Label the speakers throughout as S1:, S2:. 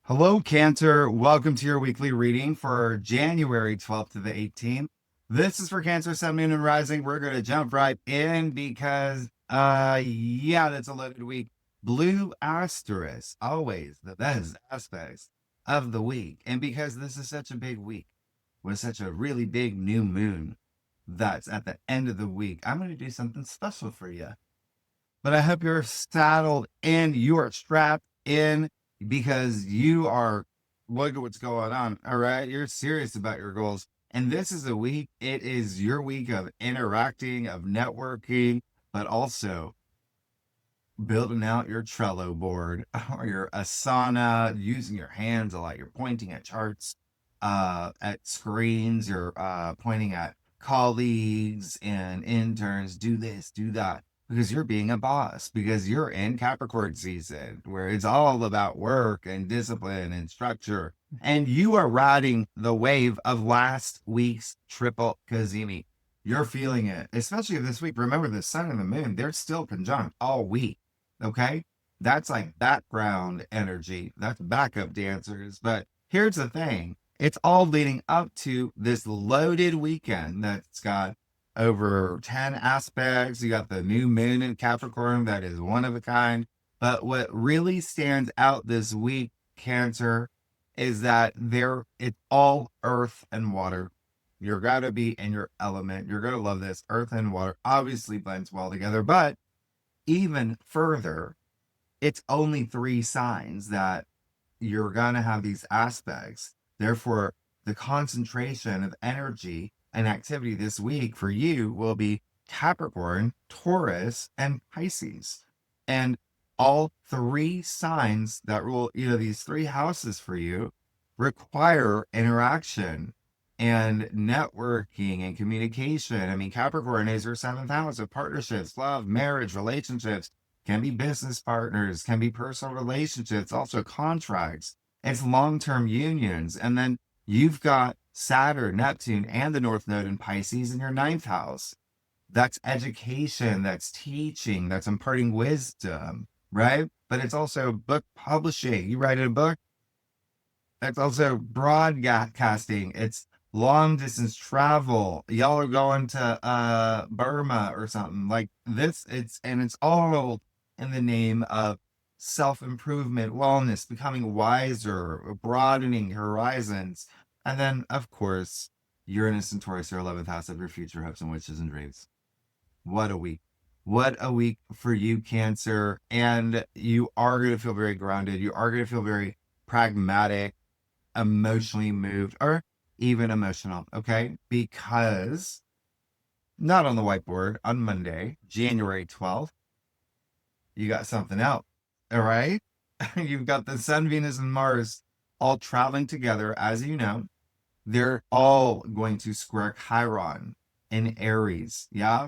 S1: Hello, Cancer. Welcome to your weekly reading for January 12th to the 18th. This is for Cancer, Sun, Moon, and Rising. We're going to jump right in because, that's a loaded week. Blue asterisk, always the best aspects of the week. And because this is such a big week with such a really big new moon that's at the end of the week, I'm going to do something special for you. But I hope you're saddled in, you are strapped in because you are, look at what's going on. All right. You're serious about your goals. And this is a week, it is your week of interacting, of networking, but also building out your Trello board or your Asana, using your hands a lot. You're pointing at charts, at screens, you're pointing at colleagues and interns, do this, do that, because you're being a boss, because you're in Capricorn season where it's all about work and discipline and structure. And you are riding the wave of last week's triple Kazemi. You're feeling it, especially this week. Remember, the sun and the moon, they're still conjunct all week. Okay. That's like background energy. That's backup dancers. But here's the thing. It's all leading up to this loaded weekend that's got over 10 aspects. You got the new moon in Capricorn that is one of a kind. But what really stands out this week, Cancer, is that it's all earth and water. You're going to be in your element. You're going to love this. Earth and water obviously blends well together. But even further, it's only 3 signs that you're going to have these aspects. Therefore, the concentration of energy and activity this week for you will be Capricorn, Taurus, and Pisces. And all 3 signs that rule, these 3 houses for you require interaction and networking and communication. I mean, Capricorn is your 7th house of partnerships, love, marriage, relationships, can be business partners, can be personal relationships, also contracts. It's long-term unions. And then you've got Saturn, Neptune, and the North Node in Pisces in your 9th house. That's education, that's teaching, that's imparting wisdom, right? But it's also book publishing. You write a book. It's also broadcasting. It's long distance travel. Y'all are going to Burma or something like this. It's all in the name of self-improvement, wellness, becoming wiser, broadening horizons. And then, of course, Uranus and Taurus, your 11th house of your future hopes and wishes and dreams. What a week. What a week for you, Cancer. And you are going to feel very grounded. You are going to feel very pragmatic, emotionally moved, or even emotional, okay? Because not on the whiteboard on Monday, January 12th, you got something else, all right? You've got the Sun, Venus, and Mars all traveling together, as you know. They're all going to square Chiron in Aries, yeah?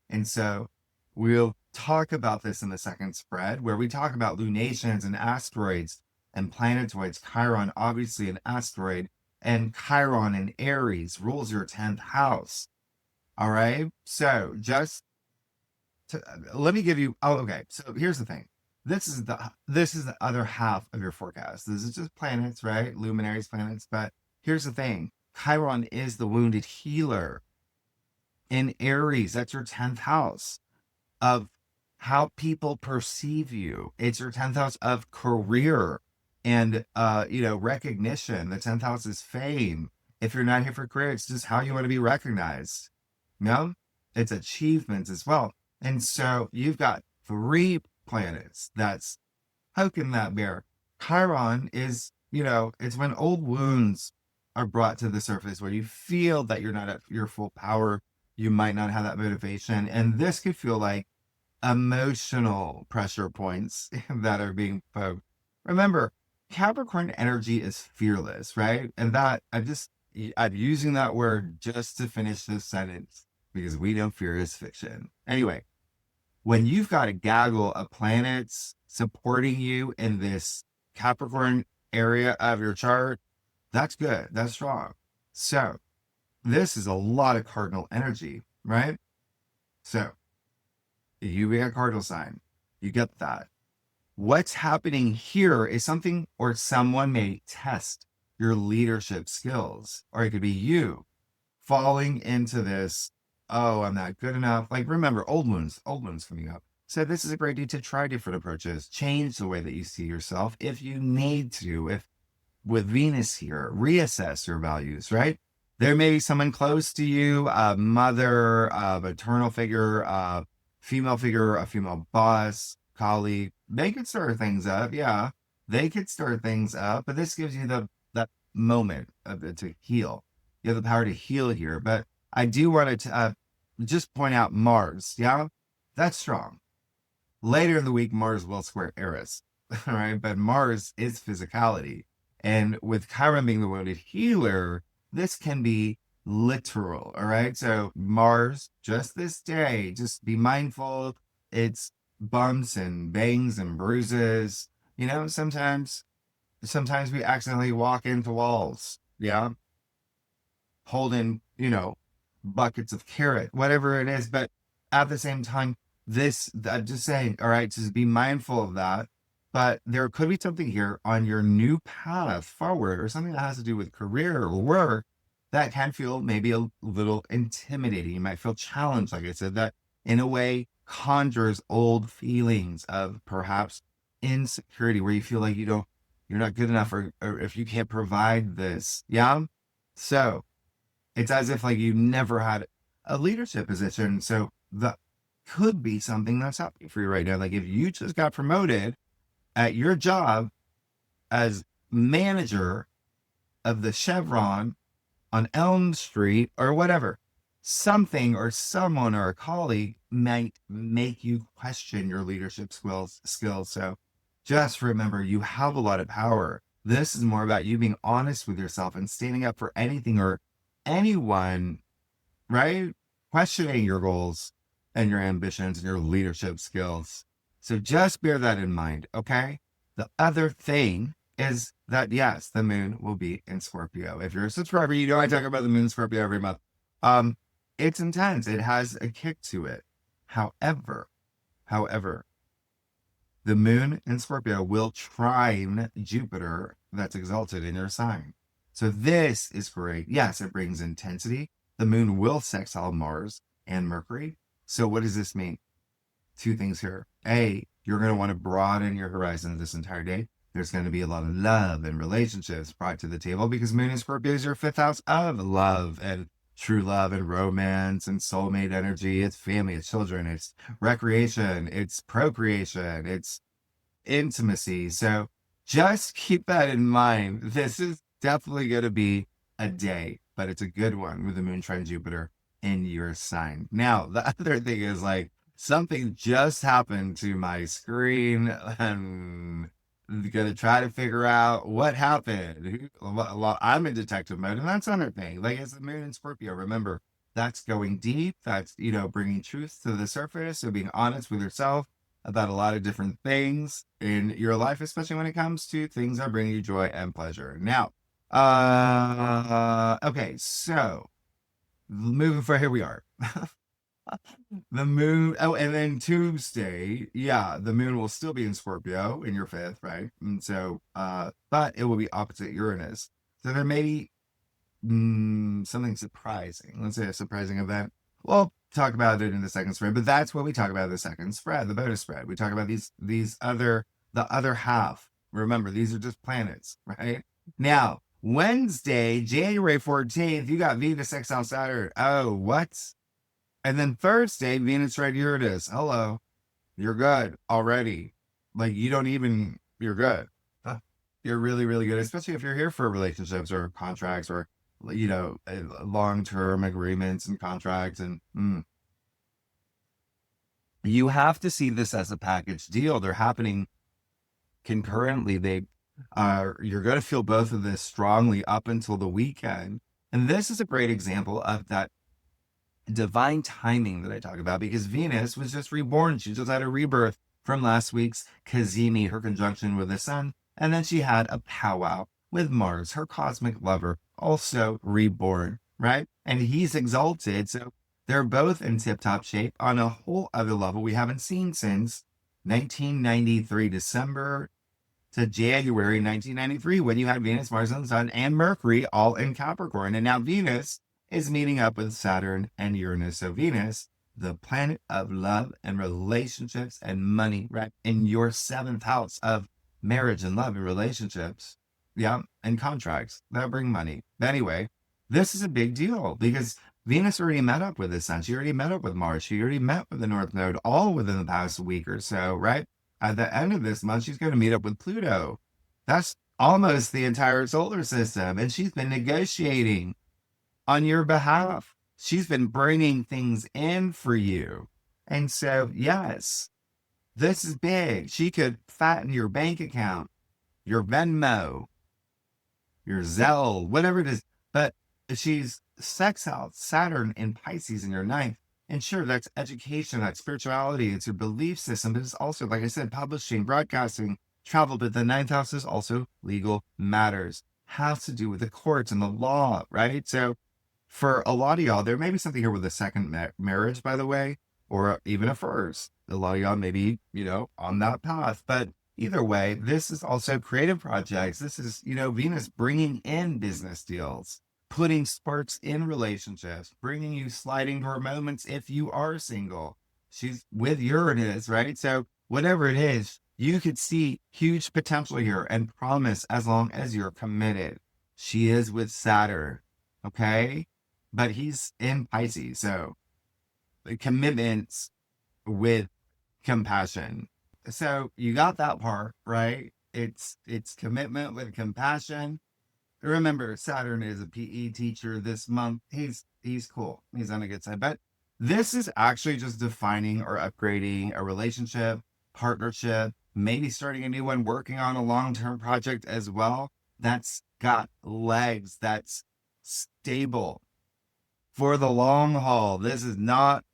S1: And so we'll talk about this in the second spread, where we talk about lunations and asteroids and planetoids. Chiron, obviously an asteroid, and Chiron in Aries rules your 10th house. All right. So let me give you, okay. So here's the thing. This is the other half of your forecast. This is just planets, right? Luminaries, planets. But here's the thing. Chiron is the wounded healer in Aries. That's your 10th house of how people perceive you. It's your 10th house of career and recognition. The 10th house is fame. If you're not here for career, it's just how you want to be recognized. It's achievements as well. And so you've got 3 planets that's poking that bear. Chiron is, it's when old wounds are brought to the surface where you feel that you're not at your full power. You might not have that motivation. And this could feel like emotional pressure points that are being poked. Remember, Capricorn energy is fearless, right? And that I'm using that word just to finish this sentence because we know fear is fiction. Anyway, when you've got a gaggle of planets supporting you in this Capricorn area of your chart, that's good. That's strong. So this is a lot of cardinal energy, right? So you being a cardinal sign, you get that. what's happening here is something or someone may test your leadership skills, or it could be you falling into this, oh, I'm not good enough. Like, remember, old wounds coming up. So this is a great day to try different approaches, change the way that you see yourself if you need to. If with Venus here, reassess your values, right? There may be someone close to you, a mother, a maternal figure, a female figure, a female boss, colleague. They could stir things up. Yeah, they could stir things up, but this gives you that moment to heal. You have the power to heal here. But I do want to just point out Mars. Yeah, that's strong. Later in the week, Mars will square Eris. All right, but Mars is physicality. And with Chiron being the wounded healer, this can be literal. All right. So Mars, just this day, just be mindful. It's bumps and bangs and bruises. You know, sometimes we accidentally walk into walls. Yeah. Holding, buckets of carrot, whatever it is. But at the same time, I'm just saying, all right, just be mindful of that. But there could be something here on your new path forward, or something that has to do with career or work, that can feel maybe a little intimidating. You might feel challenged, like I said, that in a way conjures old feelings of perhaps insecurity, where you feel like you're not good enough, or if you can't provide this. Yeah. So it's as if like you never had a leadership position. So that could be something that's happening for you right now. Like if you just got promoted at your job as manager of the Chevron on Elm Street or whatever, something or someone or a colleague might make you question your leadership skills. So just remember, you have a lot of power. This is more about you being honest with yourself and standing up for anything or anyone, right? Questioning your goals and your ambitions and your leadership skills. So just bear that in mind, okay? The other thing is that, yes, the moon will be in Scorpio. If you're a subscriber, you know I talk about the moon in Scorpio every month. It's intense. It has a kick to it. However, the moon in Scorpio will trine Jupiter that's exalted in your sign. So this is great. Yes, it brings intensity. The moon will sextile Mars and Mercury. So what does this mean? Two things here. A, you're going to want to broaden your horizons this entire day. There's going to be a lot of love and relationships brought to the table, because Moon in Scorpio is your 5th house of love and true love and romance and soulmate energy. It's family, it's children, it's recreation, it's procreation, it's intimacy. So just keep that in mind. This is definitely going to be a day, but it's a good one with the moon trine Jupiter in your sign. Now, the other thing is like, something just happened to my screen, and I'm gonna try to figure out what happened. Well, I'm in detective mode, and that's another thing. Like, it's the moon in Scorpio. Remember, that's going deep. That's, bringing truth to the surface. So being honest with yourself about a lot of different things in your life, especially when it comes to things that bring you joy and pleasure. Now, okay, so moving forward, here we are. The moon, and then Tuesday, the moon will still be in Scorpio in your 5th, right? And so, but it will be opposite Uranus. So there may be something surprising. Let's say a surprising event. We'll talk about it in the second spread, but that's what we talk about in the second spread, the bonus spread. We talk about the other half. Remember, these are just planets, right? Now, Wednesday, January 14th, you got Venus sextile Saturn. Oh, what? And then Thursday, Venus right here it is. Hello. You're good already. Like, you're good. You're really, really good, especially if you're here for relationships or contracts or, long-term agreements and contracts. And you have to see this as a package deal. They're happening concurrently. You're going to feel both of this strongly up until the weekend. And this is a great example of that divine timing that I talk about, because Venus was just reborn. She just had a rebirth from last week's Cazimi, her conjunction with the sun. And then she had a powwow with Mars, her cosmic lover, also reborn, right? And he's exalted. So they're both in tip-top shape on a whole other level we haven't seen since 1993, December to January 1993, when you had Venus, Mars, and Sun, and Mercury all in Capricorn. And now Venus is meeting up with Saturn and Uranus. So Venus, the planet of love and relationships and money, right? In your seventh house of marriage and love and relationships. Yeah. And contracts that bring money. But anyway, this is a big deal because Venus already met up with the Sun. She already met up with Mars. She already met with the North Node all within the past week or so, right? At the end of this month, she's going to meet up with Pluto. That's almost the entire solar system. And she's been negotiating on your behalf. She's been bringing things in for you. And so, yes, this is big. She could fatten your bank account, your Venmo, your Zelle, whatever it is. But she's sextile Saturn in Pisces in your ninth. And sure, that's education, that's spirituality, it's your belief system, but it's also, like I said, publishing, broadcasting, travel. But the ninth house is also legal matters, has to do with the courts and the law, right? So for a lot of y'all, there may be something here with a second marriage, by the way, or even a first. A lot of y'all may be, on that path. But either way, this is also creative projects. This is, Venus bringing in business deals, putting sparks in relationships, bringing you sliding door moments if you are single. She's with Uranus, right? So whatever it is, you could see huge potential here and promise as long as you're committed. She is with Saturn, okay? But he's in Pisces, so the commitments with compassion. So you got that part, right? It's commitment with compassion. Remember, Saturn is a PE teacher this month. He's cool. He's on a good side. But this is actually just defining or upgrading a relationship, partnership, maybe starting a new one, working on a long-term project as well. That's got legs, that's stable for the long haul. This is not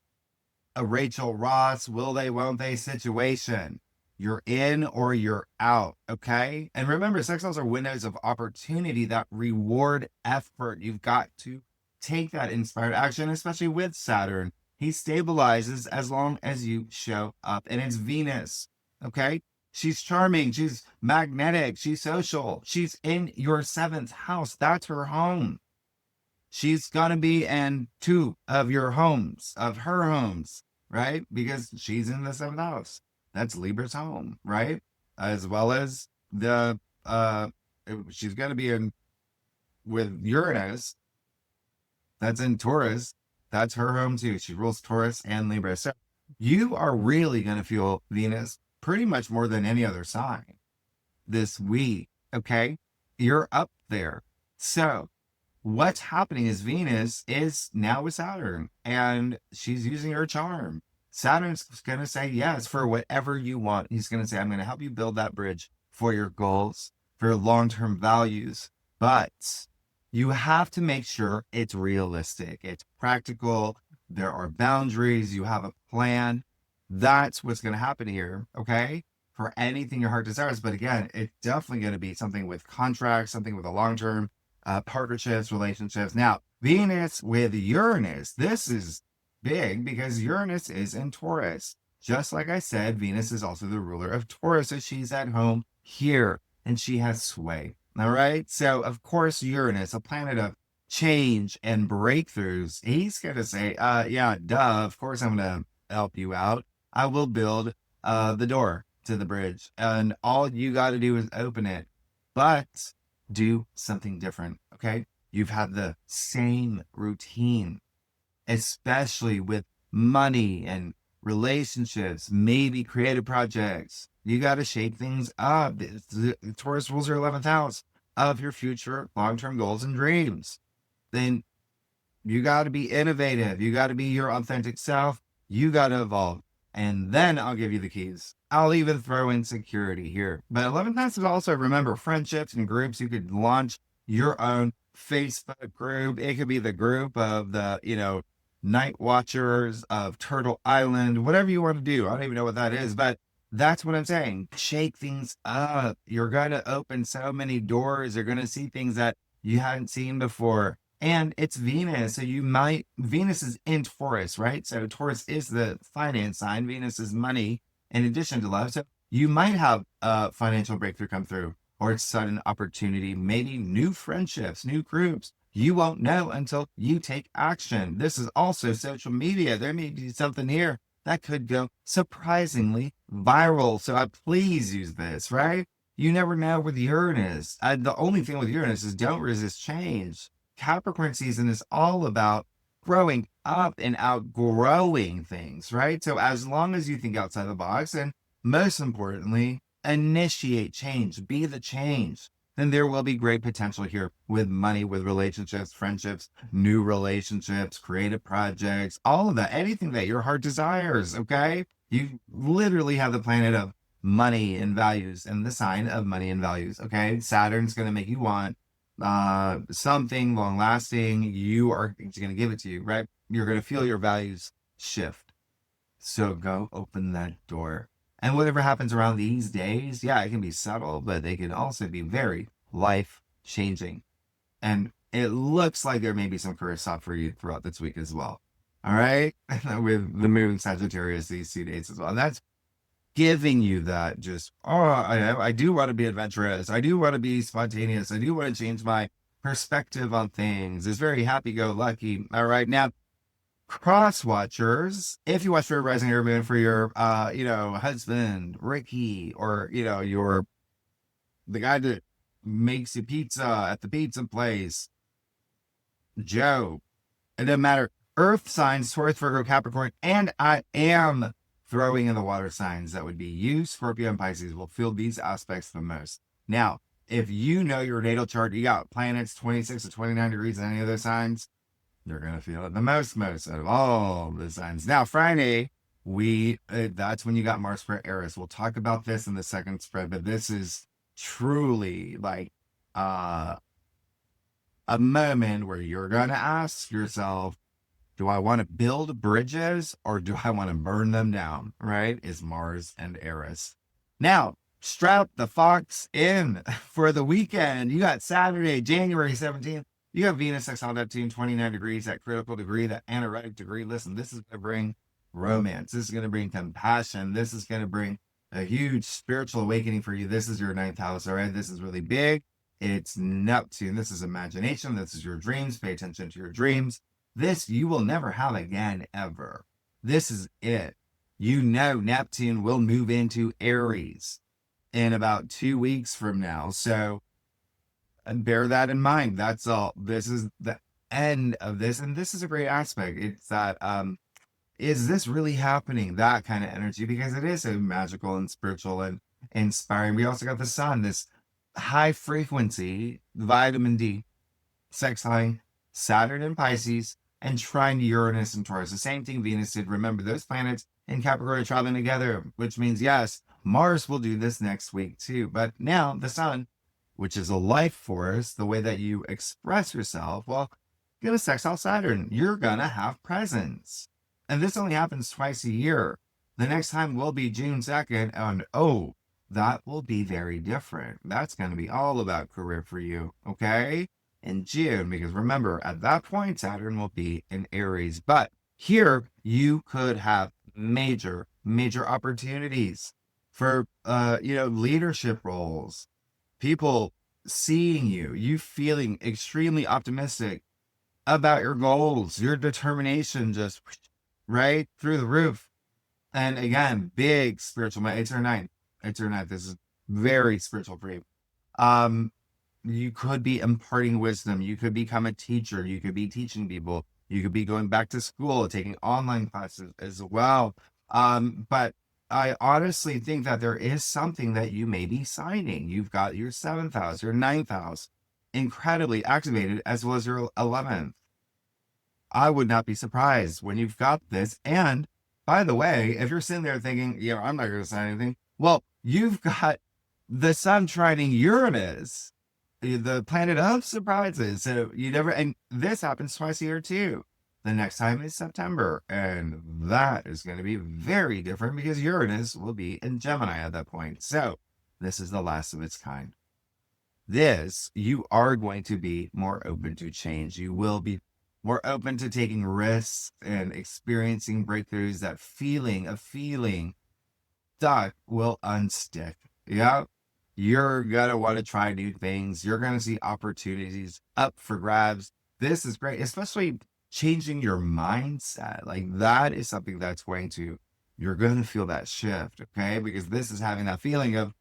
S1: a Rachel Ross, will they, won't they situation. You're in or you're out, okay? And remember, sextiles are windows of opportunity that reward effort. You've got to take that inspired action, especially with Saturn. He stabilizes as long as you show up. And it's Venus, okay? She's charming. She's magnetic. She's social. She's in your seventh house. That's her home. She's going to be in two of your homes, of her homes, right? Because she's in the seventh house. That's Libra's home, right? As well as the, she's going to be in with Uranus. That's in Taurus. That's her home too. She rules Taurus and Libra. So you are really going to feel Venus pretty much more than any other sign this week, okay? You're up there. So what's happening is Venus is now with Saturn and she's using her charm. Saturn's going to say yes for whatever you want. He's going to say, I'm going to help you build that bridge for your goals, for your long-term values. But you have to make sure it's realistic. It's practical. There are boundaries. You have a plan. That's what's going to happen here, okay? For anything your heart desires. But again, it's definitely going to be something with contracts, something with a long-term partnerships, relationships. Now, Venus with Uranus, this is big because Uranus is in Taurus. Just like I said, Venus is also the ruler of Taurus, so she's at home here and she has sway. All right. So, of course, Uranus, a planet of change and breakthroughs, he's going to say, yeah, duh, of course, I'm going to help you out. I will build the door to the bridge, and all you got to do is open it, but do something different. Okay. You've had the same routine, especially with money and relationships, maybe creative projects. You got to shake things up. The Taurus rules your 11th house of your future long-term goals and dreams. Then you got to be innovative. You got to be your authentic self. You got to evolve. And then I'll give you the keys. I'll even throw in security here. But 11th house is also, remember, friendships and groups. You could launch your own Facebook group. It could be the group of the, Night Watchers of Turtle Island, whatever you want to do. I don't even know what that is, but that's what I'm saying. Shake things up. You're going to open so many doors. You're going to see things that you haven't seen before. And it's Venus. So Venus is in Taurus, right? So Taurus is the finance sign. Venus is money. in addition to love. So you might have a financial breakthrough come through, or a sudden opportunity, maybe new friendships, new groups. You won't know until you take action. This is also social media. There may be something here that could go surprisingly viral. So please use this, right? You never know with Uranus. The only thing with Uranus is don't resist change. Capricorn season is all about growing up and outgrowing things, right? So as long as you think outside the box, and most importantly, initiate change, be the change, then there will be great potential here with money, with relationships, friendships, new relationships, creative projects, all of that, anything that your heart desires. Okay. You literally have the planet of money and values and the sign of money and values. Okay. Saturn's going to make you want something long lasting. You are going to give it to you, right? You're going to feel your values shift. So go open that door. And whatever happens around these days, yeah, it can be subtle, but they can also be very life changing. And it looks like there may be some career stuff for you throughout this week as well. All right. With the moon Sagittarius these 2 days as well. And that's giving you that just, I do want to be adventurous. I do want to be spontaneous. I do want to change my perspective on things. It's very happy go lucky. All right. Now, cross watchers, if you watch for Rising Air Moon for your husband Ricky, or the guy that makes you pizza at the pizza place, Joe, it doesn't matter. Earth signs, Taurus, Virgo, Capricorn, and I am throwing in the water signs. That would be you, Scorpio, and Pisces will feel these aspects the most. Now, if you know your natal chart, you got planets 26 to 29 degrees in any of those signs, you're going to feel it the most out of all the signs. Now, Friday, that's when you got Mars square Eris. We'll talk about this in the second spread, but this is truly like a moment where you're going to ask yourself, do I want to build bridges or do I want to burn them down? Right? Is Mars and Eris. Now, strap the fox in for the weekend. You got Saturday, January 17th. You have Venus sextile Neptune, 29 degrees, that critical degree, that anoretic degree. Listen, this is going to bring romance. This is going to bring compassion. This is going to bring a huge spiritual awakening for you. This is your 9th house, all right? This is really big. It's Neptune. This is imagination. This is your dreams. Pay attention to your dreams. This you will never have again, ever. This is it. Neptune will move into Aries in about 2 weeks from now. So, and bear that in mind. That's all. This is the end of this. And this is a great aspect. It's that, is this really happening? That kind of energy, because it is so magical and spiritual and inspiring. We also got the sun, this high frequency, vitamin D, sextile Saturn and Pisces, and trine Uranus and Taurus. The same thing Venus did. Remember, those planets in Capricorn are traveling together, which means, yes, Mars will do this next week too. But now the sun, which is a life force, the way that you express yourself, well, get a sextile Saturn. You're going to have presence. And this only happens twice a year. The next time will be June 2nd. And that will be very different. That's going to be all about career for you. Okay. In June, because remember, at that point, Saturn will be in Aries. But here, you could have major opportunities for, leadership roles. People seeing you feeling extremely optimistic about your goals, your determination, just right through the roof. And again, big spiritual, 8 or 9. This is very spiritual for you. You could be imparting wisdom. You could become a teacher. You could be teaching people. You could be going back to school, taking online classes as well. But I honestly think that there is something that you may be signing. You've got your 7th house, your 9th house, incredibly activated, as well as your 11th. I would not be surprised when you've got this. And by the way, if you're sitting there thinking, I'm not going to sign anything. Well, you've got the sun trining Uranus, the planet of surprises. So and this happens twice a year too. The next time is September, and that is going to be very different because Uranus will be in Gemini at that point. So this is the last of its kind. You are going to be more open to change. You will be more open to taking risks and experiencing breakthroughs, that feeling stuck will unstick. Yeah. You're going to want to try new things. You're going to see opportunities up for grabs. This is great, especially changing your mindset. Like that is something that's you're going to feel that shift. Okay. Because this is having that feeling of,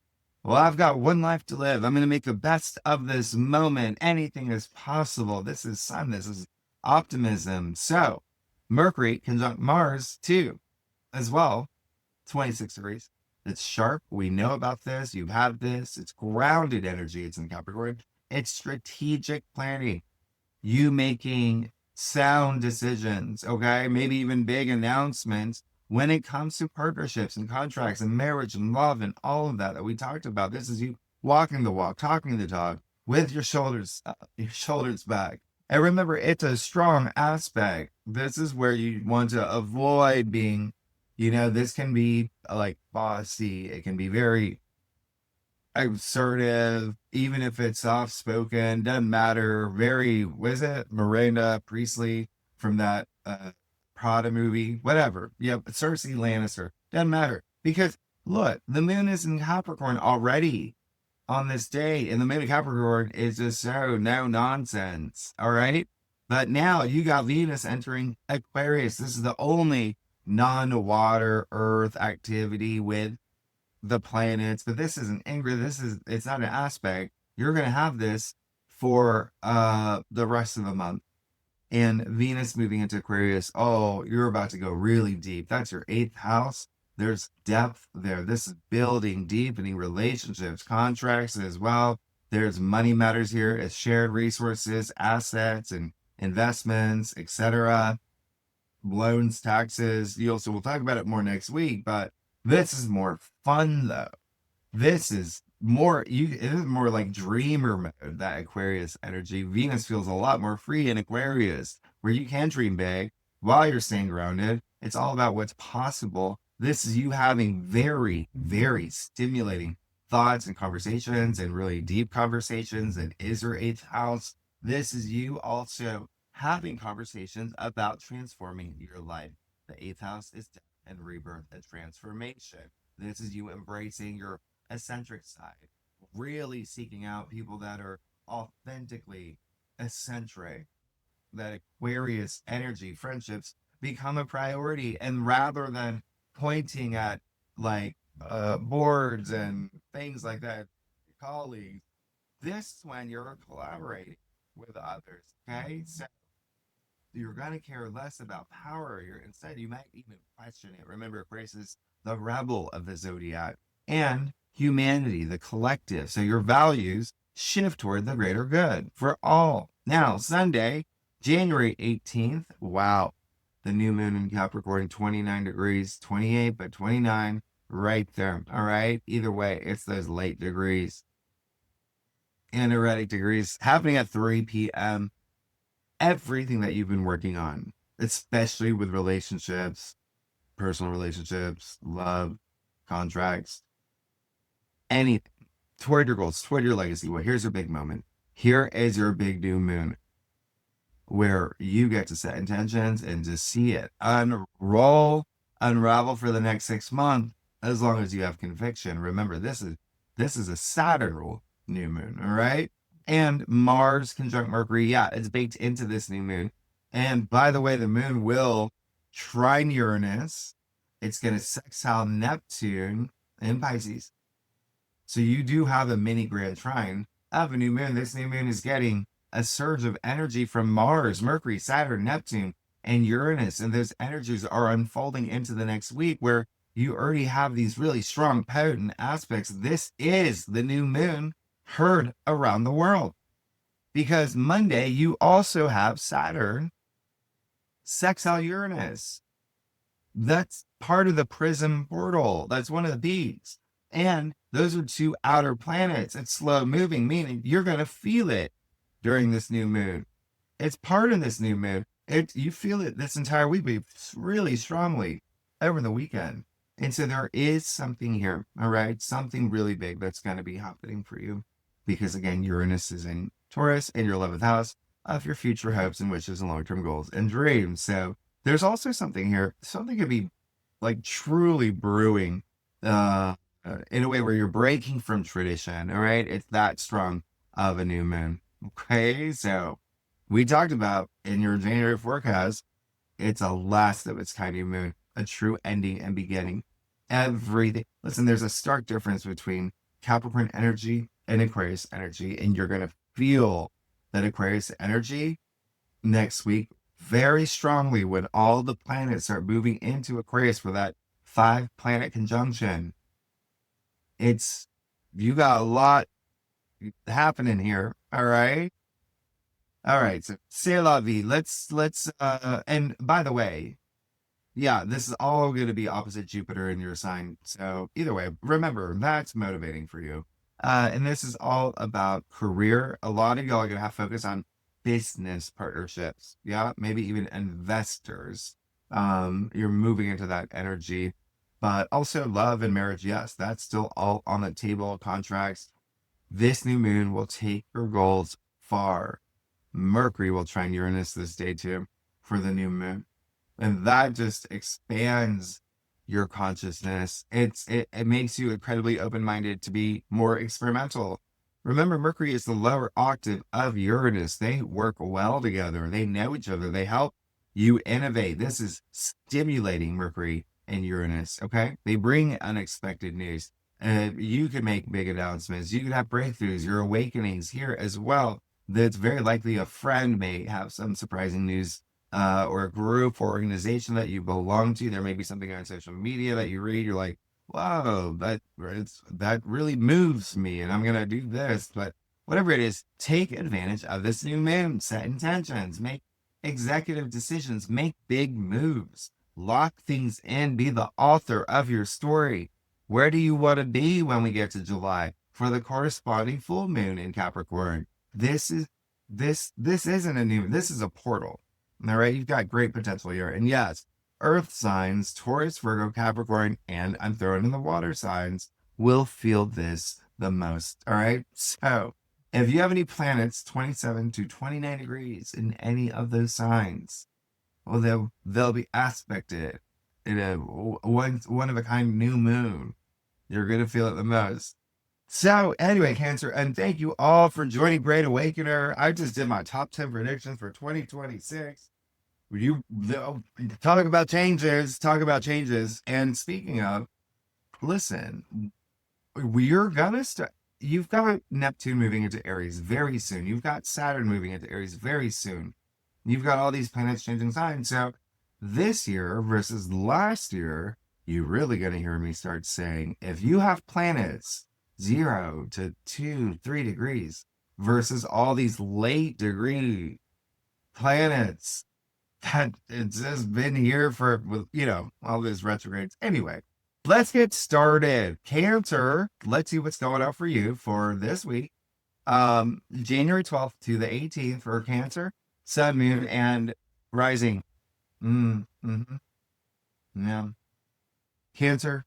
S1: well, I've got one life to live. I'm going to make the best of this moment. Anything is possible. This is sun. This is optimism. So Mercury conjunct Mars too, as well. 26 degrees. It's sharp. We know about this. You have this. It's grounded energy. It's in Capricorn. It's strategic planning. You making sound decisions, okay? Maybe even big announcements when it comes to partnerships and contracts and marriage and love and all of that we talked about. This is you walking the walk, talking the talk with your shoulders back. And remember, it's a strong aspect. This is where you want to avoid being, this can be like bossy. It can be very assertive, even if it's soft spoken, doesn't matter. Very, was it Miranda Priestley from that Prada movie? Whatever. Yep, Cersei Lannister. Doesn't matter. Because look, the moon is in Capricorn already on this day, and the moon in Capricorn is just so no nonsense. All right. But now you got Venus entering Aquarius. This is the only non-water earth activity with the planets, but this isn't angry. It's not an aspect. You're going to have this for the rest of the month. And Venus moving into Aquarius, oh, you're about to go really deep. That's your 8th house. There's depth there. This is building, deepening relationships, contracts as well. There's money matters here. It's shared resources, assets, and investments, etc. Loans, taxes. We'll talk about it more next week, but this is more fun though. This is it is more like dreamer mode, that Aquarius energy. Venus feels a lot more free in Aquarius, where you can dream big while you're staying grounded. It's all about what's possible. This is you having very, very stimulating thoughts and conversations, and really deep conversations. And is your 8th house. This is you also having conversations about transforming your life. The 8th house is death and rebirth and transformation. This is you embracing your eccentric side, really seeking out people that are authentically eccentric. That Aquarius energy, friendships become a priority, and rather than pointing at like boards and things like that, colleagues, this is when you're collaborating with others. Okay, so you're going to care less about power. Instead, you might even question it. Remember, Aquarius is the rebel of the zodiac, and humanity, the collective. So your values shift toward the greater good for all. Now, Sunday, January 18th. Wow. The new moon in Capricorn, 29 degrees, 28, but 29 right there. All right. Either way, it's those late degrees. Aneretic degrees happening at 3 p.m. Everything that you've been working on, especially with relationships, personal relationships, love, contracts, anything toward your goals, toward your legacy. Well, here's your big moment. Here is your big new moon, where you get to set intentions and just see it unravel for the next 6 months, as long as you have conviction. Remember, this is a Saturn new moon, all right? And Mars conjunct Mercury, yeah, it's baked into this new moon. And by the way, the moon will trine Uranus. It's going to sextile Neptune in Pisces. So you do have a mini grand trine of a new moon. This new moon is getting a surge of energy from Mars, Mercury, Saturn, Neptune, and Uranus. And those energies are unfolding into the next week, where you already have these really strong, potent aspects. This is the new moon heard around the world, because Monday you also have Saturn sextile Uranus. That's part of the prism portal. That's one of the beats. And those are 2 outer planets. It's slow moving, meaning you're going to feel it during this new moon. It's part of this new moon. You feel it this entire week, but really strongly over the weekend. And so there is something here, all right? Something really big that's going to be happening for you. Because again, Uranus is in Taurus, in your 11th house of your future hopes and wishes and long-term goals and dreams. So there's also something here. Something could be like truly brewing uh, in a way where you're breaking from tradition. All right. It's that strong of a new moon. Okay. So we talked about in your January forecast, it's a last of its kind new moon, a true ending and beginning. Everything. Listen, there's a stark difference between Capricorn energy and Aquarius energy, and you're going to feel that Aquarius energy next week very strongly when all the planets start moving into Aquarius for that 5 planet conjunction. It's you got a lot happening here. All right. All right. So c'est la vie. Let's and by the way, yeah, this is all going to be opposite Jupiter in your sign. So either way, remember that's motivating for you. And this is all about career. A lot of y'all are going to have focus on business partnerships. Yeah, maybe even investors. You're moving into that energy, but also love and marriage. Yes, that's still all on the table. Contracts. This new moon will take your goals far. Mercury will trine Uranus this day too for the new moon, and that just expands your consciousness. It makes you incredibly open-minded to be more experimental. Remember, Mercury is the lower octave of Uranus. They work well together. They know each other. They help you innovate. This is stimulating Mercury and Uranus. Okay, they bring unexpected news. You can make big announcements. You can have breakthroughs, your awakenings here as well. That's very likely a friend may have some surprising news, or a group or organization that you belong to. There may be something on social media that you read. You're like, wow, that really moves me, and I'm gonna do this. But whatever it is, take advantage of this new moon. Set intentions, make executive decisions, make big moves, lock things in, be the author of your story. Where do you want to be when we get to July for the corresponding full moon in Capricorn? This is this isn't a new, this is a portal. All right, you've got great potential here. And yes, earth signs, Taurus, Virgo, Capricorn, and I'm throwing in the water signs, will feel this the most. All right. So if you have any planets 27 to 29 degrees in any of those signs, well, they'll be aspected in a one of a kind new moon. You're gonna feel it the most. So anyway, Cancer, and thank you all for joining Great Awakener. I just did my top 10 predictions for 2026. You talk about changes, talk about changes. And speaking of, listen, we're gonna start. You've got Neptune moving into Aries very soon. You've got Saturn moving into Aries very soon. You've got all these planets changing signs. So this year versus last year, you're really gonna hear me start saying, if you have planets 0 to 2, 3 degrees versus all these late degree planets that it's just been here for, all these retrogrades. Anyway, let's get started. Cancer, let's see what's going on for you for this week. January 12th to the 18th for Cancer, Sun, Moon, and Rising. Mm-hmm. Yeah. Cancer.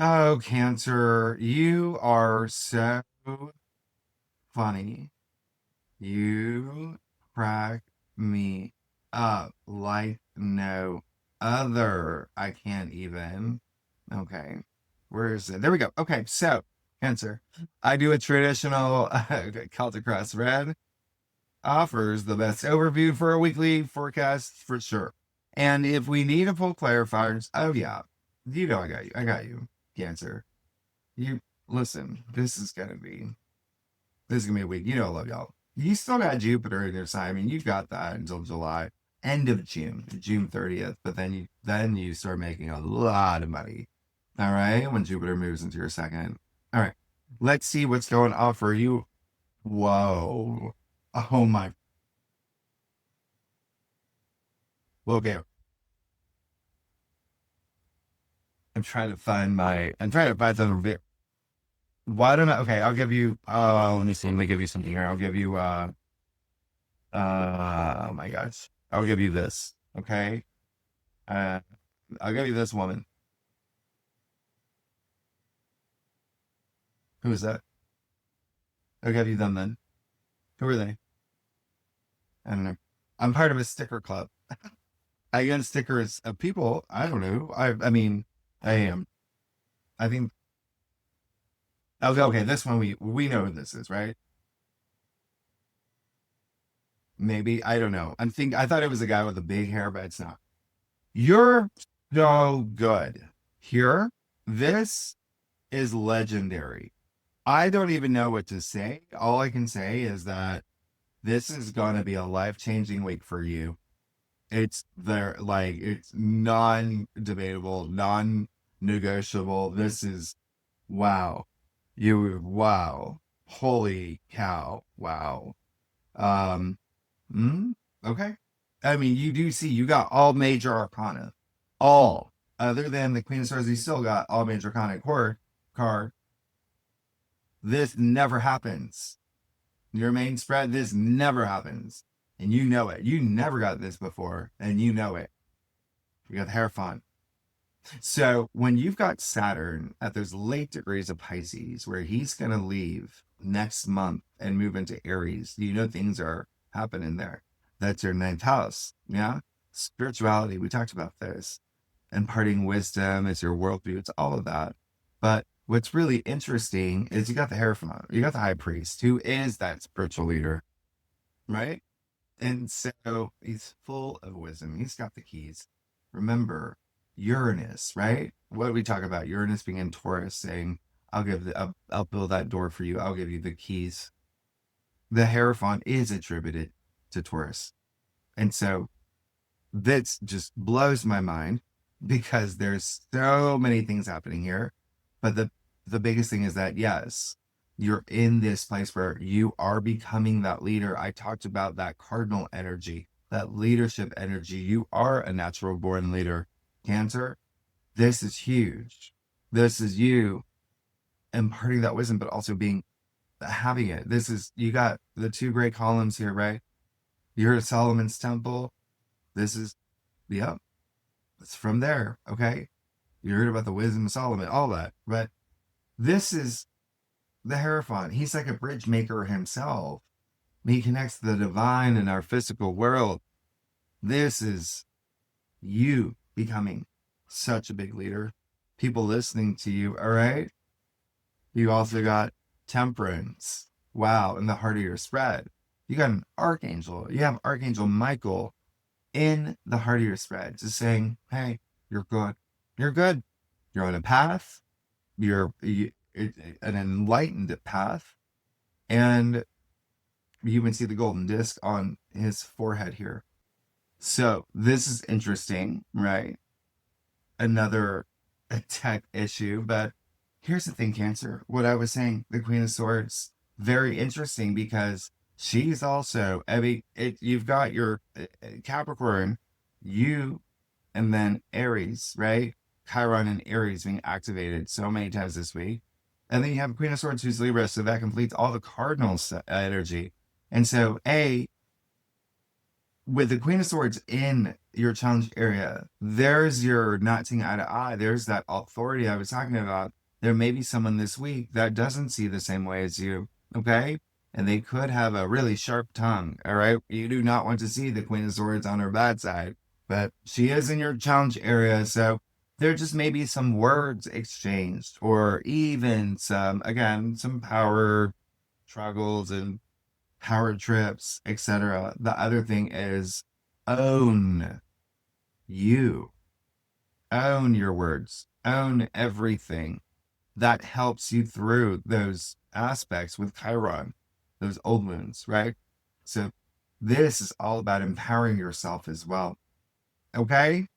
S1: Oh, Cancer, you are so funny. You crack me up like no other. I can't even. Okay. Where is it? There we go. Okay. So, Cancer, I do a traditional Celtic Cross Red, offers the best overview for a weekly forecast for sure. And if we need a full clarifiers, oh yeah, I got you. I got you, Cancer. You listen. This is gonna be a week. I love y'all. You still got Jupiter in your sign. I mean, you've got that until July, end of June 30th. But then you start making a lot of money. All right, when Jupiter moves into your second. All right, let's see what's going on for you. Whoa. Oh my. Okay. I'm trying to find something bit. Why don't I? Okay, I'll give you. Let me see. Let me give you something here. I'll give you. Oh my gosh. I'll give you this. Okay. Uh, I'll give you this woman. Who is that? I'll give you them then. Who are they? I don't know. I'm part of a sticker club. I got stickers of people. I don't know. I mean, I am. I think okay, okay, this one we know who this is, right? Maybe. I don't know. I thought it was a guy with the big hair, but it's not. You're so good. Here, this is legendary. I don't even know what to say. All I can say is that this is gonna be a life-changing week for you. It's there, like it's non-debatable, non-negotiable. This is wow. Wow. Holy cow. Wow. Um, okay. I mean, you do see you got all major arcana. All. Other than the Queen of Swords, you still got all major arcana card. This never happens. Your main spread, this never happens. And you know it. You never got this before, and you know it. You got the Hierophant. So when you've got Saturn at those late degrees of Pisces, where he's going to leave next month and move into Aries, you know things are happening there. That's your ninth house. Yeah. Spirituality. We talked about this. Imparting wisdom is your worldview. It's all of that. But what's really interesting is you got the Hierophant, you got the High Priest, who is that spiritual leader, right? And so he's full of wisdom. He's got the keys. Remember, Uranus, right? What did we talk about? Uranus being in Taurus, saying, I'll build that door for you. I'll give you the keys. The Hierophant is attributed to Taurus. And so this just blows my mind because there's so many things happening here. But the biggest thing is that, yes, you're in this place where you are becoming that leader. I talked about that cardinal energy, that leadership energy. You are a natural born leader. Cancer, this is huge. This is you imparting that wisdom, but also having it. This is, you got the two great columns here, right? You're at Solomon's temple. This is, yep, it's from there. Okay. You heard about the wisdom of Solomon, all that. But this is the Hierophant. He's like a bridge maker himself. He connects the divine and our physical world. This is you becoming such a big leader. People listening to you, all right? You also got Temperance. Wow, in the heart of your spread. You got an archangel. You have Archangel Michael in the heart of your spread, just saying, hey, you're good. You're good. You're on a path. An enlightened path. And you can see the golden disc on his forehead here. So this is interesting, right? Another tech issue, but here's the thing, Cancer. What I was saying, the Queen of Swords, very interesting because she's also, I mean, you've got your Capricorn, you, and then Aries, right? Chiron and Aries being activated so many times this week. And then you have Queen of Swords who's Libra, so that completes all the cardinal energy. And so, with the Queen of Swords in your challenge area, there's your not seeing eye to eye. There's that authority I was talking about. There may be someone this week that doesn't see the same way as you, okay? And they could have a really sharp tongue, all right? You do not want to see the Queen of Swords on her bad side, but she is in your challenge area, so there just may be some words exchanged or even some power struggles and power trips, etc. The other thing is own you, own your words, own everything. That helps you through those aspects with Chiron, those old wounds, right? So this is all about empowering yourself as well. Okay?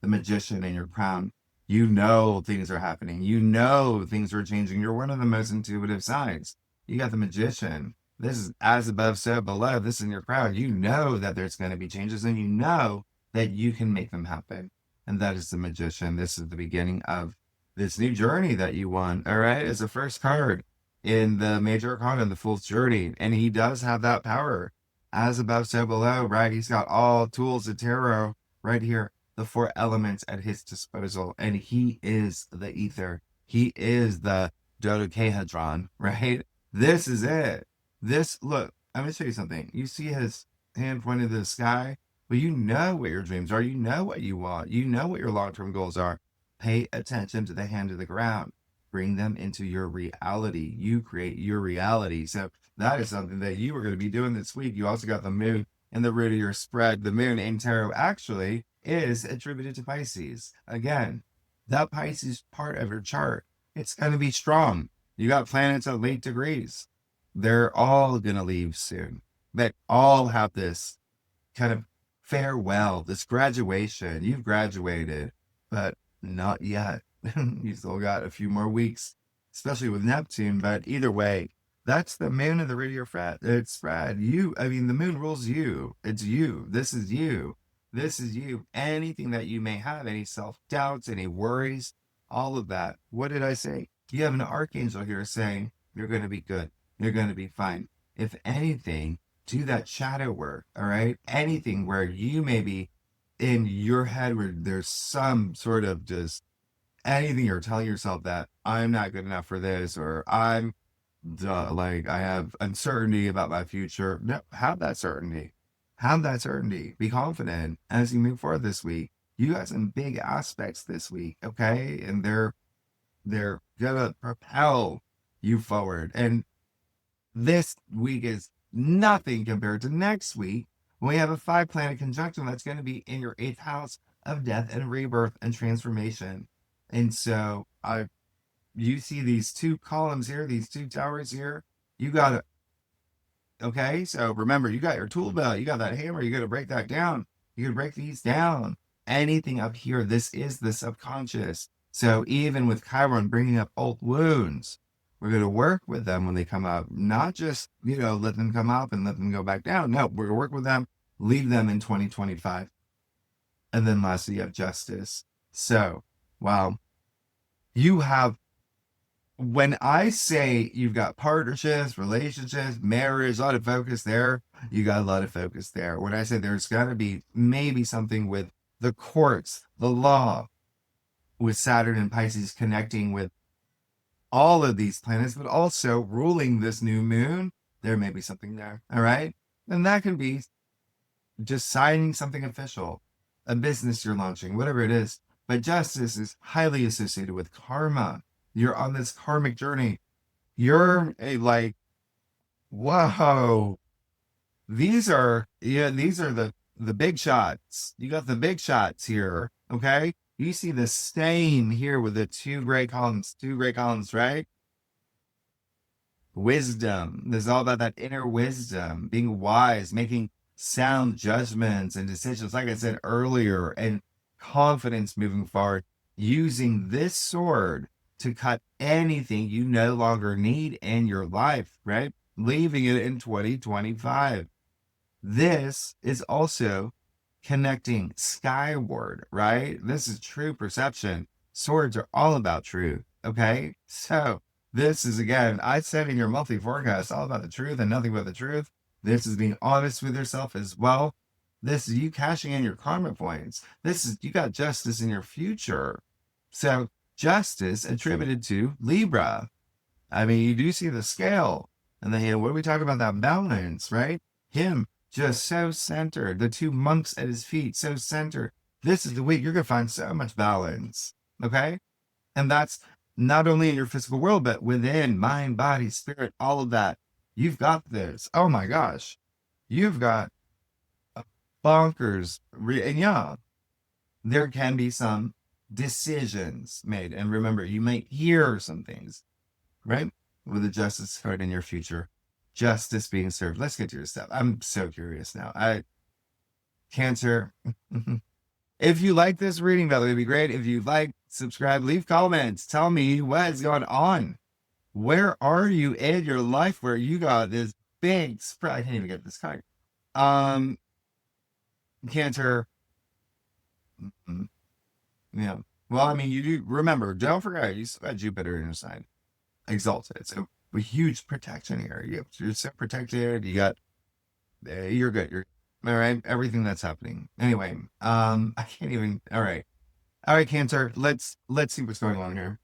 S1: The Magician in your crown. You know things are happening. You know things are changing. You're one of the most intuitive signs. You got the Magician. This is as above, so below. This is in your crown. You know that there's going to be changes and you know that you can make them happen. And that is the Magician. This is the beginning of this new journey that you won. All right. It's the first card in the major arcana, the Fool's Journey. And he does have that power. As above, so below, right? He's got all tools of tarot right here, the four elements at his disposal. And he is the ether. He is the dodecahedron, right? This is it. This, look, I'm going to show you something. You see his hand pointed to the sky? Well, you know what your dreams are. You know what you want. You know what your long-term goals are. Pay attention to the hand of the ground. Bring them into your reality. You create your reality. So that is something that you are going to be doing this week. You also got the moon in the root of your spread. The moon in tarot actually is attributed to Pisces. Again, that Pisces part of your chart, it's going to be strong. You got planets at late degrees. They're all going to leave soon. They all have this kind of farewell, this graduation. You've graduated, but not yet. You still got a few more weeks, especially with Neptune. But either way, that's the moon of the radio frat. It's spread. I mean, the moon rules you. It's you. This is you. This is you. Anything that you may have, any self doubts, any worries, all of that. What did I say? You have an archangel here saying, you're going to be good. You're going to be fine. If anything, do that shadow work. All right. Anything where you may be in your head where there's some sort of just anything you're telling yourself that I'm not good enough for this, or I'm like I have uncertainty about my future. No, have that certainty. Have that certainty. Be confident as you move forward this week. You got some big aspects this week, okay? And they're gonna propel you forward. And this week is nothing compared to next week when we have a 5-planet conjunction that's going to be in your 8th house of death and rebirth and transformation. And so you see these 2 columns here, these 2 towers here. You got to, okay? So remember, you got your tool belt, you got that hammer, you got to break that down. You can break these down. Anything up here, this is the subconscious. So even with Chiron bringing up old wounds, we're going to work with them when they come up, not just, let them come up and let them go back down. No, we're going to work with them, leave them in 2025. And then lastly, you have justice. So, wow, you have, when I say you've got partnerships, relationships, marriage, a lot of focus there, you got a lot of focus there. When I say there's got to be maybe something with the courts, the law, with Saturn and Pisces connecting with all of these planets, but also ruling this new moon, there may be something there. All right. And that can be just signing something official, a business you're launching, whatever it is. But justice is highly associated with karma. You're on this karmic journey. You're like, whoa, these are the big shots. You got the big shots here. Okay. You see the stain here with the two gray columns, right? Wisdom. This is all about that inner wisdom, being wise, making sound judgments and decisions, like I said earlier, and confidence moving forward, using this sword to cut anything you no longer need in your life, right? Leaving it in 2025. This is also connecting skyward, right? This is true perception. Swords are all about truth, okay? So this is, again, I said in your monthly forecast, all about the truth and nothing but the truth. This is being honest with yourself as well. This is you cashing in your karma points. This is, you got justice in your future. So justice attributed to Libra. I mean, you do see the scale. And then, what are we talking about? That balance, right? Him just so centered. The 2 monks at his feet, so centered. This is the week you're going to find so much balance. Okay? And that's not only in your physical world, but within mind, body, spirit, all of that. You've got this. Oh my gosh. You've got a bonkers. And yeah, there can be some decisions made. And remember, you might hear some things, right? With the justice card in your future. Justice being served. Let's get to your stuff. I'm so curious now. Cancer. If you like this reading, that would be great. If you like, subscribe, leave comments. Tell me what is going on. Where are you in your life where you got this big spread? I didn't even get this card. Cancer. Yeah. Well, I mean, you do remember, don't forget, you still got Jupiter in your sign. Exalted. So a huge protection here. You're so protected. You're good. You're all right. Everything that's happening. Anyway, I can't even. All right, Cancer. Let's see what's going on here.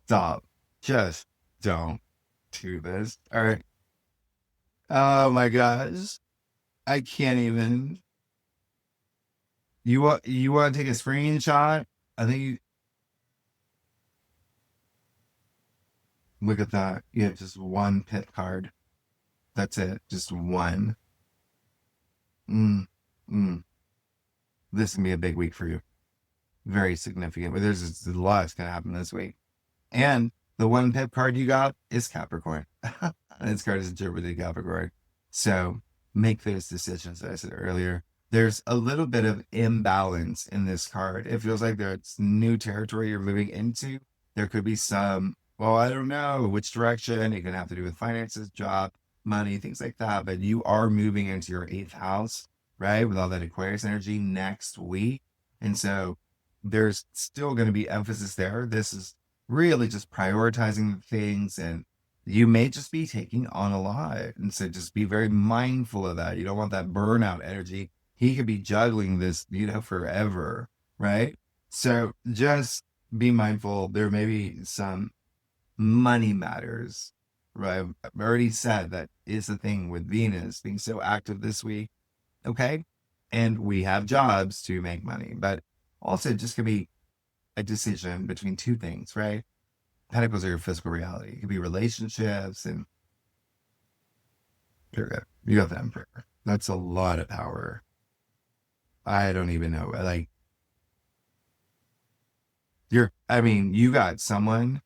S1: Stop. Just don't do this. All right. Oh my gosh. I can't even. You want to take a screenshot? I think you look at that. You have just one pit card. That's it. Just one. Mm, mm. This is gonna be a big week for you. Very significant. But there's a lot that's gonna happen this week. And the one pip card you got is Capricorn. This card is interpreted Capricorn. So make those decisions that I said earlier. There's a little bit of imbalance in this card. It feels like there's new territory you're moving into. There could be some, well, I don't know which direction. It could have to do with finances, job, money, things like that. But you are moving into your eighth house, right? With all that Aquarius energy next week. And so there's still going to be emphasis there. This is really just prioritizing things, and you may just be taking on a lot. And so just be very mindful of that. You don't want that burnout energy. He could be juggling this, forever, right? So just be mindful. There may be some money matters, right? I've already said that is the thing with Venus being so active this week. Okay. And we have jobs to make money, but also just could be a decision between two things, right? Pentacles are your physical reality. It could be relationships, and you got the Emperor. That's a lot of power. I don't even know. Like, you got someone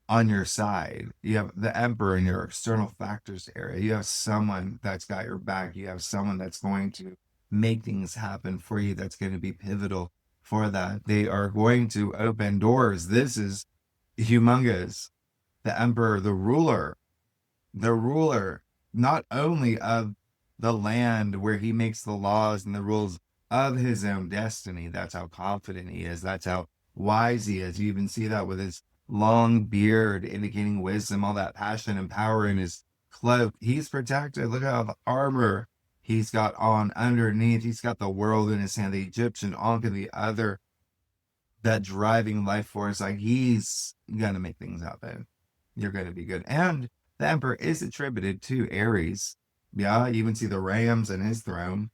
S1: on your side. You have the Emperor in your external factors area. You have someone that's got your back. You have someone that's going to make things happen for you, that's going to be pivotal for that. They are going to open doors. This is humongous. The Emperor, the ruler, not only of the land where he makes the laws and the rules of his own destiny. That's how confident he is. That's how wise he is. You even see that with his long beard indicating wisdom, all that passion and power in his cloak. He's protected. Look at all the armor he's got on underneath. He's got the world in his hand, the Egyptian Ankh in the other, that driving life force. Like, he's gonna make things happen. You're gonna be good. And the Emperor is attributed to Aries. Yeah, you even see the rams in his throne.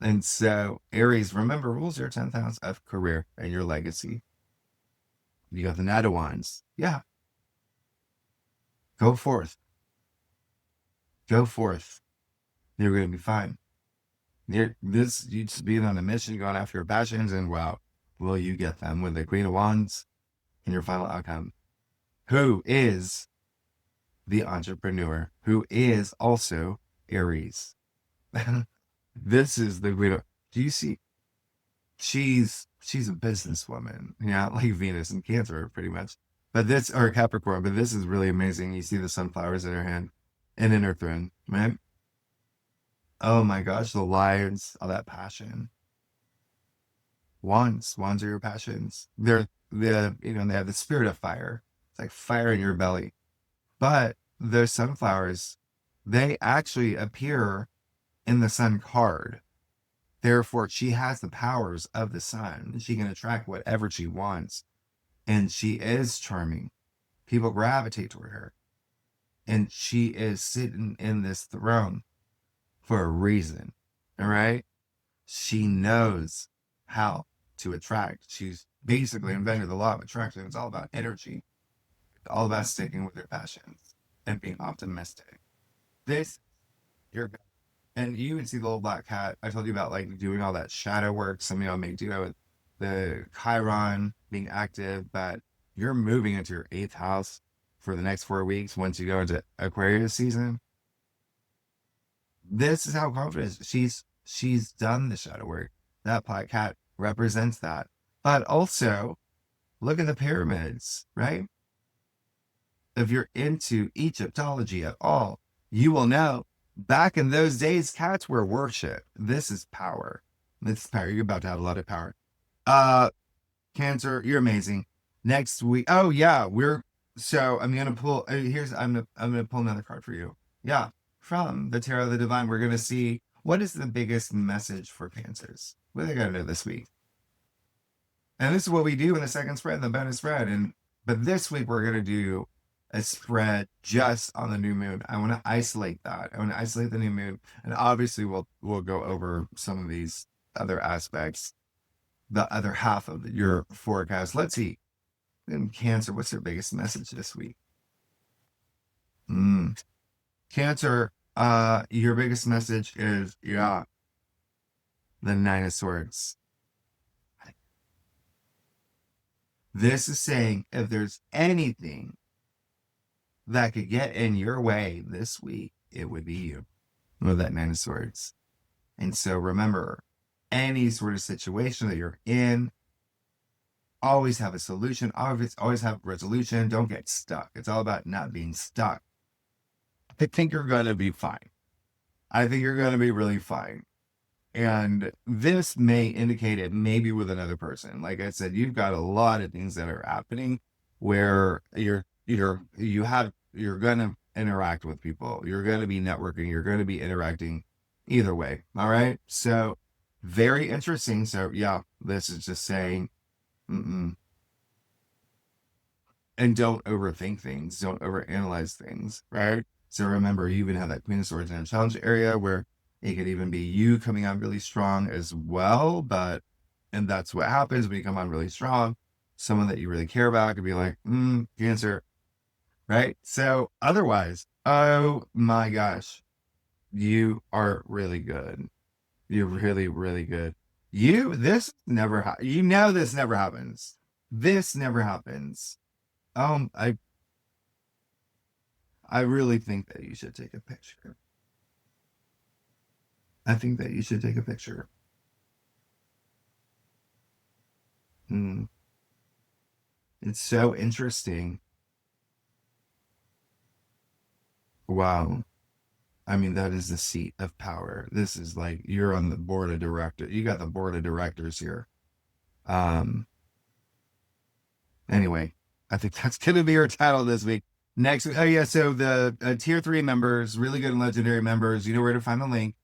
S1: And so Aries, remember, rules your 10th house of career and your legacy. You got the Knight of Wands. Yeah. Go forth. Go forth. You're going to be fine. You just being on a mission, going after your passions, and wow, will you get them with the Queen of Wands in your final outcome? Who is the entrepreneur, who is also Aries. This is the Queen of, do you see? She's a businesswoman, yeah, like Venus and Cancer, pretty much. But this, or Capricorn, but this is really amazing. You see the sunflowers in her hand and in her throne, right? Oh my gosh, the lions, all that passion. Wands are your passions. They're they have the spirit of fire. It's like fire in your belly. But those sunflowers, they actually appear in the sun card. Therefore, she has the powers of the sun. She can attract whatever she wants. And she is charming. People gravitate toward her. And she is sitting in this throne for a reason. All right? She knows how to attract. She's basically invented the law of attraction. It's all about energy. It's all about sticking with your passions and being optimistic. This, you're good. And you can see the little black cat. I told you about, like, doing all that shadow work. Some of y'all may do that with the Chiron being active, but you're moving into your 8th house for the next 4 weeks once you go into Aquarius season. This is how confident she's done the shadow work. That black cat represents that. But also, look at the pyramids, right? If you're into Egyptology at all, you will know back in those days, cats were worshipped. This is power. This is power. You're about to have a lot of power. Cancer, you're amazing. Next week. Oh yeah, I'm gonna pull. I'm gonna pull another card for you. Yeah, from the Tarot of the Divine, we're gonna see what is the biggest message for Cancers. What are they gonna know this week? And this is what we do in the second spread, the bonus spread. But this week we're gonna do a spread just on the new moon. I want to isolate that. I want to isolate the new moon. And obviously we'll go over some of these other aspects, the other half of your forecast. Let's see. In Cancer, what's their biggest message this week? Cancer, your biggest message is, the Nine of Swords. This is saying if there's anything that could get in your way this week, it would be you with that Nine of Swords. And so remember, any sort of situation that you're in, always have a solution, always have resolution. Don't get stuck. It's all about not being stuck. I think you're going to be fine. I think you're going to be really fine. And this may indicate it maybe with another person. Like I said, you've got a lot of things that are happening where you're going to interact with people. You're going to be networking. You're going to be interacting either way. All right. So very interesting. So yeah, this is just saying, and don't overthink things. Don't overanalyze things. Right. So remember, you even have that Queen of Swords in a challenge area where it could even be you coming on really strong as well. And that's what happens when you come on really strong. Someone that you really care about could be like, Cancer, right? So otherwise, oh my gosh, you are really good. You're really, really good. This never happens. This never happens. I really think that you should take a picture. I think that you should take a picture. It's so interesting. Wow. I mean, that is the seat of power. This is like, you're on the board of directors. You got the board of directors here. Anyway, I think that's going to be our title this week. Next, oh yeah, so the tier 3 members, really good and legendary members, you know where to find the link.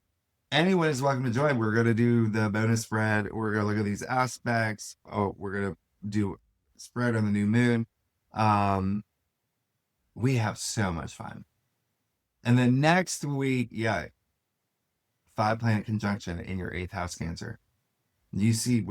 S1: Anyone is welcome to join. We're going to do the bonus spread. We're going to look at these aspects. We're going to do spread on the new moon. We have so much fun. And then next week, 5-planet conjunction in your 8th house, Cancer. You see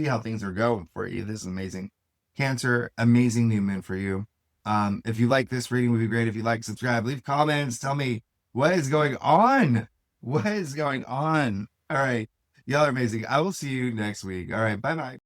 S1: how things are going for you. This is amazing. Cancer, amazing new moon for you. If you like this reading, would be great if you like, subscribe, leave comments, tell me what is going on. What is going on? All right. Y'all are amazing. I will see you next week. All right. Bye-bye.